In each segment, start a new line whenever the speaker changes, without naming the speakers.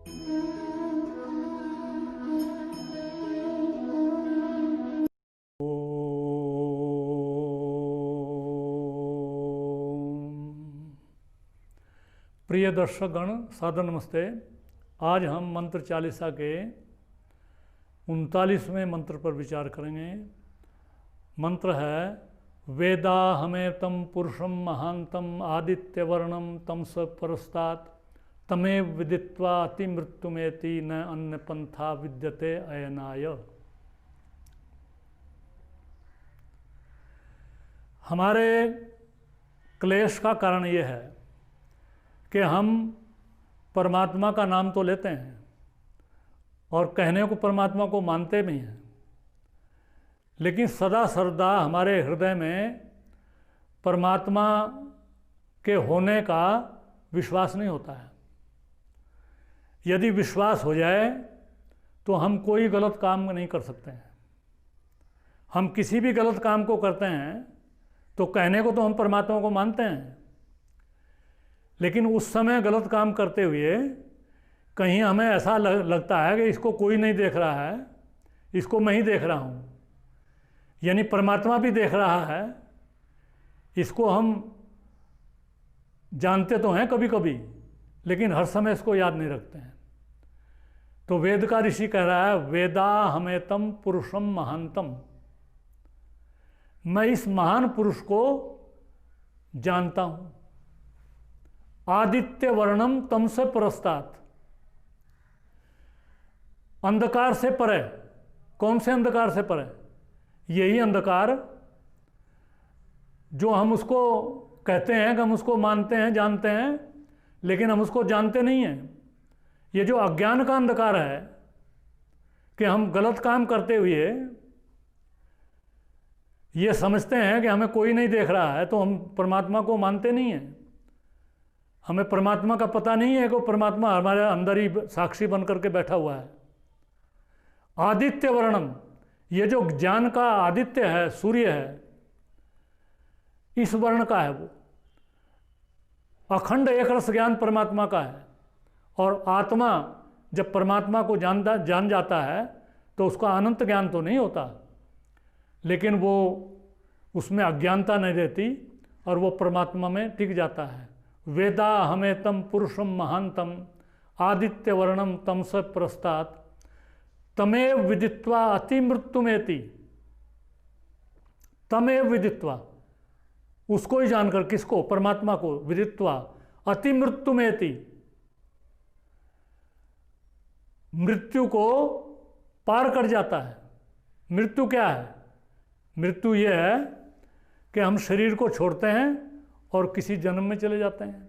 प्रिय दर्शकगण, सादर नमस्ते। आज हम मंत्र चालीसा के 39वें मंत्र पर विचार करेंगे। मंत्र है वेदा हमें तम पुरुषम महांतम आदित्यवर्णम तमस परस्तात् तमेव विदित्वा अति मृत्युमेति न अन्य पंथा विद्यते अयनाय। हमारे क्लेश का कारण ये है कि हम परमात्मा का नाम तो लेते हैं और कहने को परमात्मा को मानते भी हैं, लेकिन सदा सर्वदा हमारे हृदय में परमात्मा के होने का विश्वास नहीं होता है। यदि विश्वास हो जाए तो हम कोई गलत काम नहीं कर सकते हैं। हम किसी भी गलत काम को करते हैं तो कहने को तो हम परमात्मा को मानते हैं, लेकिन उस समय गलत काम करते हुए कहीं हमें ऐसा लगता है कि इसको कोई नहीं देख रहा है, इसको मैं ही देख रहा हूँ, यानी परमात्मा भी देख रहा है। इसको हम जानते तो हैं कभी कभी, लेकिन हर समय इसको याद नहीं रखते हैं। तो वेद का ऋषि कह रहा है वेदा हमेतम पुरुषम महांतम, मैं इस महान पुरुष को जानता हूँ। आदित्य वर्णम तम से परस्तात्, अंधकार से परे। कौन से अंधकार से परे? यही अंधकार जो हम उसको कहते हैं कि हम उसको मानते हैं, जानते हैं, लेकिन हम उसको जानते नहीं हैं। ये जो अज्ञान का अंधकार है कि हम गलत काम करते हुए ये समझते हैं कि हमें कोई नहीं देख रहा है, तो हम परमात्मा को मानते नहीं हैं। हमें परमात्मा का पता नहीं है कि परमात्मा हमारे अंदर ही साक्षी बन करके बैठा हुआ है। आदित्य वर्णम, ये जो ज्ञान का आदित्य है, सूर्य है, इस वर्ण का है वो। अखंड एक रस ज्ञान परमात्मा का है। और आत्मा जब परमात्मा को जान जाता है तो उसका अनंत ज्ञान तो नहीं होता, लेकिन वो उसमें अज्ञानता नहीं रहती और वो परमात्मा में टिक जाता है। वेदा हमें तम पुरुषम महांतम आदित्य वर्णम तम स प्रस्तात् तमेव विदित्वा अति मृत्युमेति। तमेव विदित्वा, उसको ही जानकर, किसको? परमात्मा को। विदित्वा अति मृत्युमेति, मृत्यु को पार कर जाता है। मृत्यु क्या है? मृत्यु ये है कि हम शरीर को छोड़ते हैं और किसी जन्म में चले जाते हैं,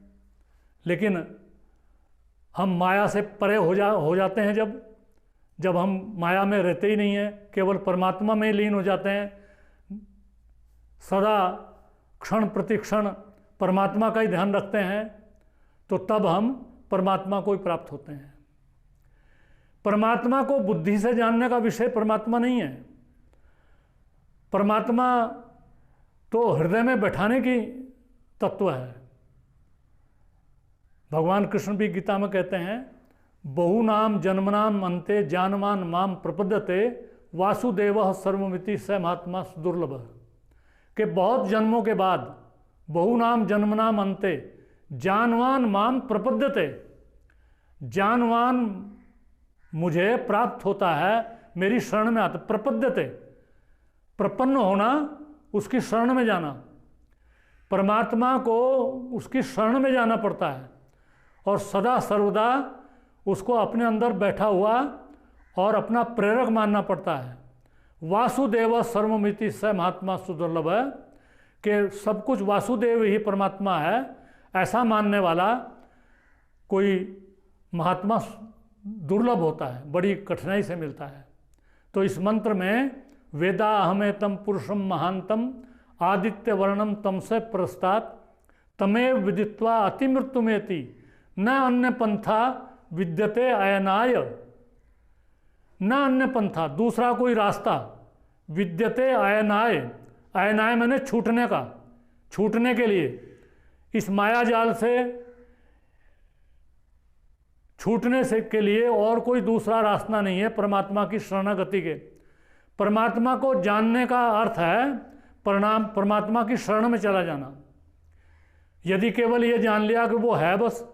लेकिन हम माया से परे हो जाते हैं जब हम माया में रहते ही नहीं हैं, केवल परमात्मा में लीन हो जाते हैं। सदा क्षण प्रतिक्षण परमात्मा का ही ध्यान रखते हैं, तो तब हम परमात्मा को ही प्राप्त होते हैं। परमात्मा को बुद्धि से जानने का विषय परमात्मा नहीं है। परमात्मा तो हृदय में बैठाने की तत्व है। भगवान कृष्ण भी गीता में कहते हैं बहुनाम जन्मनाम अन्ते जानवान माम प्रपद्यते वासुदेवः सर्वमिति स महात्मा सुदुर्लभ, कि बहुत जन्मों के बाद, बहुनाम जन्मनाम अन्ते जानवान माम प्रपद्यते, जानवान मुझे प्राप्त होता है, मेरी शरण में आता। प्रपद्यते, प्रपन्न होना, उसकी शरण में जाना। परमात्मा को उसकी शरण में जाना पड़ता है और सदा सर्वदा उसको अपने अंदर बैठा हुआ और अपना प्रेरक मानना पड़ता है। वासुदेव सर्वमिति स महात्मा सुदुर्लभ, कि सब कुछ वासुदेव ही परमात्मा है, ऐसा मानने वाला कोई महात्मा दुर्लभ होता है, बड़ी कठिनाई से मिलता है। तो इस मंत्र में वेदा हमें तम पुरुषम महांतम आदित्य वर्णम तम से प्रस्तात् तमेव विदित्वा अति मृत्युमेति न अन्य पंथा विद्यते अयनाय। न अन्य पंथा, दूसरा कोई रास्ता, विद्यते अयनाय। अयनाय मैंने छूटने का, छूटने के लिए, इस माया जाल से छूटने से के लिए और कोई दूसरा रास्ता नहीं है परमात्मा की शरणागति के। परमात्मा को जानने का अर्थ है परमात्मा की शरण में चला जाना। यदि केवल ये जान लिया कि वो है बस,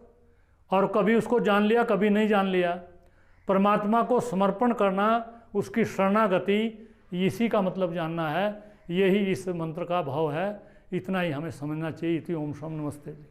और कभी उसको जान लिया कभी नहीं जान लिया, परमात्मा को समर्पण करना, उसकी शरणागति, इसी का मतलब जानना है। यही इस मंत्र का भाव है। इतना ही हमें समझना चाहिए। इति ओम शम नमस्ते।